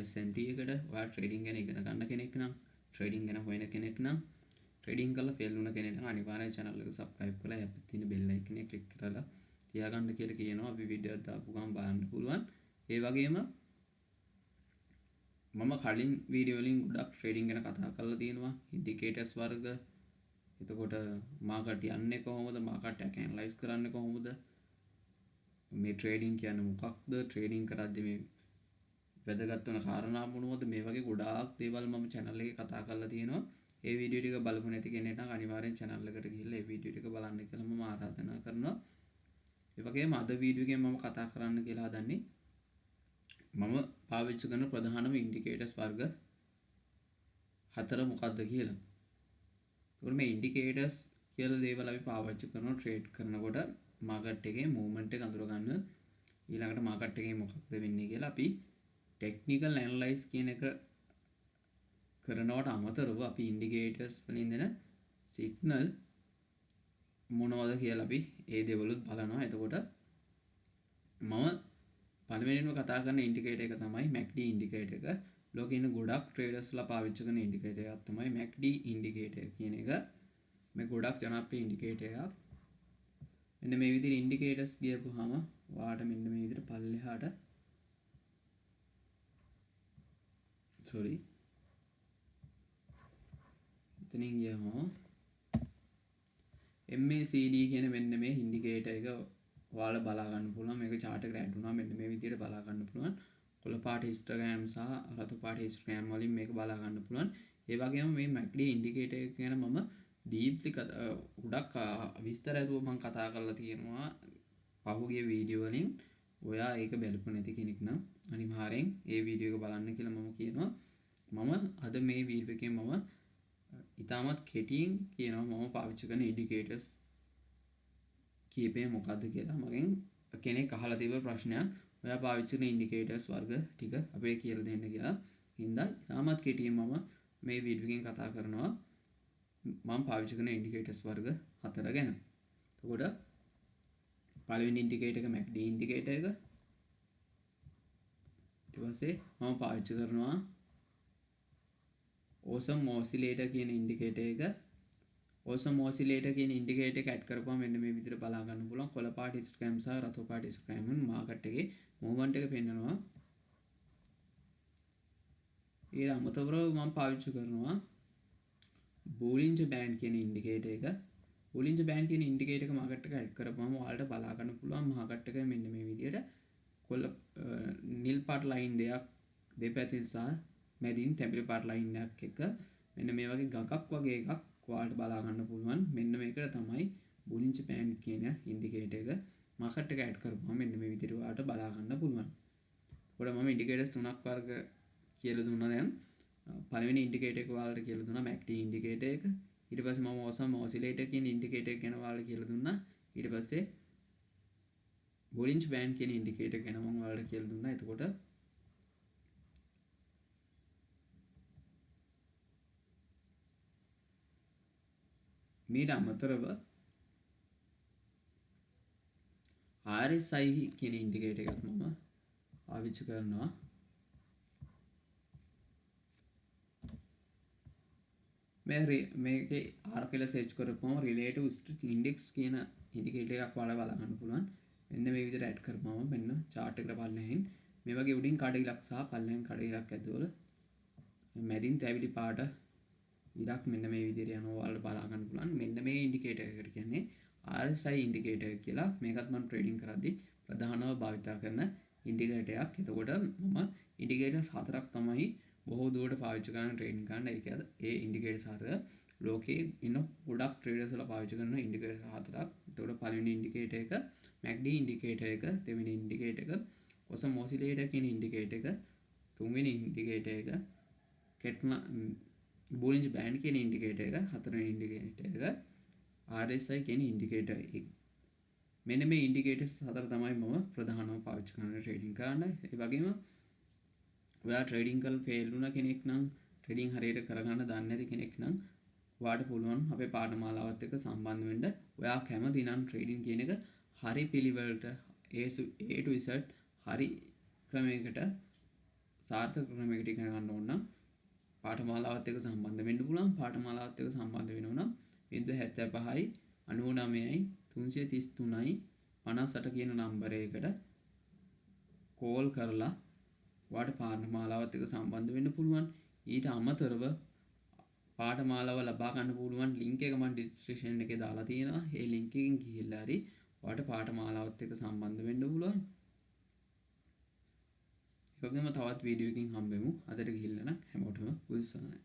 SMT එකට. ඔයා trading ගැන ඉගෙන ගන්න කෙනෙක් නම්, ට්‍රේඩින් ගැන හොයන කෙනෙක් නම්, ට්‍රේඩින් කරලා ෆේල් වුණ කෙනෙක් නම් අනිවාර්යයෙන් channel එක subscribe කරලා යපිට තියෙන bell icon එක click කරලා තියාගන්න කියලා කියනවා. අපි වීඩියෝ දාපු ගමන් බලන්න පුළුවන්. ඒ වගේම මම කලින් වීඩියෝ වලින් ගොඩක් ට්‍රේඩින් ගැන කතා කරලා තියෙනවා. ඉන්ඩිකේටර්ස් වර්ග, එතකොට මාකට් යන්නේ කොහොමද, මාකට් එක ඇනලයිස් කරන්නේ කොහොමද, මේ ට්‍රේඩින් කියන්නේ මොකක්ද, ට්‍රේඩින් කරද්දී මේ වැදගත් වෙන කාරණා මොනවද, මේ වගේ ගොඩාක් දේවල් මම channel එකේ කතා කරලා තියෙනවා. ඒ වීඩියෝ ටික බලපු නැති කෙනෙක් නම් අනිවාර්යෙන් channel එකට ගිහිල්ලා ඒ වීඩියෝ ටික බලන්න කියලා මම ආරාධනා කරනවා. ඒ වගේම අද වීඩියෝ එකෙන් මම කතා කරන්න කියලා හදන්නේ මම පාවිච්චි කරන ප්‍රධානම ඉන්ඩිකේටර්ස් වර්ග 4 මොකක්ද කියලා. ඒකට මේ ඉන්ඩිකේටර්ස් කියලා දේවල් අපි පාවිච්චි කරනවා ට්‍රේඩ් කරනකොට මාකට් එකේ මූවමන්ට් එක අඳුර ගන්න. ඊළඟට මාකට් එකේ මොකක්ද වෙන්නේ කියලා අපි ටෙක්නිකල් ඇනලයිස් කියන එක කරනවට අමතරව අපි ඉන්ඩිකේටර්ස් වලින් දෙන සිග්නල් මොනවද කියලා අපි ඒ දේවලුත් බලනවා. එතකොට මම පළවෙනිම කතා කරන ඉන්ඩිකේටර් එක තමයි MACD ඉන්ඩිකේටර් එක. ලෝකේ ඉන්න ගොඩක් ට්‍රේඩර්ස්ලා පාවිච්චි කරන ඉන්ඩිකේටර් එකක් තමයි MACD ඉන්ඩිකේටර් කියන එක. මේ ගොඩක් ජනප්‍රිය ඉන්ඩිකේටර් එකක්. මෙන්න මේ විදිහට ඉන්ඩිකේටර්ස් ගියපුවාම ඔයාලට මෙන්න මේ විදිහට පල්ලෙහාට එතනින් ගියාම MACD කියන මෙන්න මේ ඉන්ඩිකේටර් එක ඔයාලා බලා ගන්න පුළුවන්. මේක chart එකට ඇඩ් වුණා. මෙන්න මේ විදිහට බලා ගන්න පුළුවන්. කොළ පාට හිස්ටෝග්‍රෑම් සහ රතු පාට හිස්ටෝග්‍රෑම් වලින් මේක බලා ගන්න පුළුවන්. ඒ වගේම මේ MACD ඉන්ඩිකේටර් එක ගැන මම ඩීප්ලි ගොඩක් විස්තර ඇතුව මම කතා කරලා තියෙනවා පහුගිය වීඩියෝ වලින්. ඔයා ඒක බලපු නැති කෙනෙක් නම් අනිවාර්යෙන් ඒ වීඩියෝ එක බලන්න කියලා මම කියනවා. මම අද මේ වීඩියෝ එකේ මම ඉතාමත් කෙටියෙන් කියනවා මම පාවිච්චි කරන ඉන්ඩිකේටර්ස් කීපය මොකක්ද කියලා. මගෙන් කෙනෙක් අහලා තිබ්බ ප්‍රශ්නයක්, ඔයා පාවිච්චි කරන ඉන්ඩිකේටර්ස් වර්ග ටික අපිට කියලා දෙන්න කියලා. හින්දා ඉතාමත් කෙටියෙන් මම මේ වීඩියෝ එකෙන් කතා කරනවා මම පාවිච්චි කරන ඉන්ඩිකේටර්ස් වර්ග 4 ගැන. එතකොට පළවෙනි ඉන්ඩිකේටර් එක MACD ඉන්ඩිකේටර් එක. ඊට පස්සේ මම පාවිච්චි කරනවා ඕසම් ඔසිලේටර් කියන ඉන්ඩිකේටර් එක. ඕසම් ඔසිලේටර් කියන ඉන්ඩිකේටර් එක ඇඩ් කරපුවම මෙන්න මේ විදිහට බලා ගන්න පුළුවන්. කොළ පාට හිස්ටෝග්‍රෑම් සහ රතු පාට හිස්ටෝග්‍රෑම් වලින් මාකට් එකේ මූවමන්ට් එක පෙන්වනවා. ඊට අමතරව මම පාවිච්චි කරනවා බෝලින්ජර් බෑන්ඩ් කියන ඉන්ඩිකේටර් එක. බෝලින්ජර් බෑන්ඩ් කියන ඉන්ඩිකේටර් එක මාකට් එක ඇඩ් කරපුවම ඔයාලට බලා ගන්න පුළුවන් මාකට් එක මෙන්න මේ විදිහට කොළ නිල් පාට ලයින් දෙකක් දෙපැත්තෙන් සහ මැදින් තැඹිලි පාට ලයින් එකක් එක මෙන්න මේ වගේ ගඟක් වගේ එකක් ඔයාලට බලා ගන්න පුළුවන්. මෙන්න මේකට තමයි බෝලින්ජර් බෑන්ඩ් කියන ඉන්ඩිකේටර් එක මාකට් එක ඇඩ් කරපුවම මෙන්න මේ විදිහට ඔයාලට බලා ගන්න පුළුවන්. ඒකට මම ඉන්ඩිකේටර්ස් තුනක් වර්ග කියලා දුන්නා දැන්. පළවෙනි ඉන්ඩිකේටර් එක ඔයාලට කියලා දුන්නා MACD ඉන්ඩිකේටර් එක. ඊට පස්සේ මම ඕසම් ඔසිලේටර් කියන ඉන්ඩිකේටර් එක ගැන ඔයාලට කියලා දුන්නා. ඊට පස්සේ බෝලින්ජර් බෑන්ඩ් කියන ඉන්ඩිකේටර් ගැන මම ඔයාලට කියලා දුන්නා. එතකොට මීට අමතරව RSI කියන ඉන්ඩිකේටර් එකක් මම පාවිච්චි කරනවා. මේකේ R කියලා සර්ච් කරපුවම රිලේටිව් ස්ට්‍රික් ඉන්ඩෙක්ස් කියන ඉන්ඩිකේටර් එකක් ඔයාලා බලා ගන්න පුළුවන්. මෙන්න මේ විදිහට ඇඩ් කරපුවම මෙන්න chart එකට පල්ලෙහින් මේ වගේ උඩින් කඩ ඉලක්ක සහ පල්ලෙහින් කඩ ඉලක්ක ඇතුවල මැදින් තැවිලි පාට ඉලක්ක මෙන්න මේ විදිහට යනවා ඔයාලට බලා ගන්න පුළුවන්. මෙන්න මේ ඉන්ඩිකේටර් එකට කියන්නේ RSI ඉන්ඩිකේටර් කියලා. මේකත් මම ට්‍රේඩින් කරද්දී ප්‍රධානව භාවිතා කරන ඉන්ඩිකේටර් එකක්. එතකොට මම ඉන්ඩිකේටර්ස් 4ක් තමයි බොහෝ දුරට පාවිච්චි කරන ට්‍රේඩින් කරන්න. ඒ ඉන්ඩිකේටර්ස් 4 ලෝකේ ඉන්න ගොඩක් ට්‍රේඩර්ස්ලා පාවිච්චි කරන ඉන්ඩිකේටර්ස් 4ක්. එතකොට පළවෙනි ඉන්ඩිකේටර් එක MACD ඉන්ඩිකේටර් එක, දෙවෙනි ඉන්ඩිකේටර් එක ඕසම් ඔසිලේටර් කියන ඉන්ඩිකේටර් එක, තුන්වෙනි ඉන්ඩිකේටර් එක බෝලින්ජර් බෑන්ඩ් කියන ඉන්ඩිකේටර් එක, හතරවෙනි ඉන්ඩිකේටර් එක RSI කියන ඉන්ඩිකේටර් එක. මෙන්න මේ ඉන්ඩිකේටර්ස් 4 තමයි මම ප්‍රධානව පාවිච්චි කරන ට්‍රේඩින් කරන්න. ඒ වගේම ඔයා ට්‍රේඩින් කරලා ෆේල් වුණ කෙනෙක් නම්, ට්‍රේඩින් හරියට කරගන්න දන්නේ නැති කෙනෙක් නම් ඔයාට පුළුවන් අපේ පාඨමාලාවත් එක්ක සම්බන්ධ වෙන්න. ඔයා කැමති නම් ට්‍රේඩින් කියන එක හරි පිළිවෙලට A to Z හරි ක්‍රමයකට සාර්ථක ක්‍රමයකට ඉගෙන ගන්න ඕන නම් පාඨමාලාවත් එක්ක සම්බන්ධ වෙන්න පුළුවන්. පාඨමාලාවත් එක්ක සම්බන්ධ වෙනවා නම් 075යි 99යි 333යි 58 කියන නම්බරයකට කෝල් කරලා ඔයාට පාඨමාලාවත් එක්ක සම්බන්ධ වෙන්න පුළුවන්. ඊට අමතරව පාඨමාලාව ලබා ගන්න පුළුවන් ලින්ක් එක මම ඩිස්ක්‍රිප්ෂන් එකේ දාලා තියෙනවා. ඒ ලින්ක් එකෙන් ගිහිල්ලා හරි ඔයාට පාඨමාලාවත් එක්ක සම්බන්ධ වෙන්න පුළුවන්. ඒ වගේම තවත් වීඩියෝ එකකින් හම්බෙමු. අදට ගිහිල්ලා නම් හැමෝටම උදෙස් සනයි.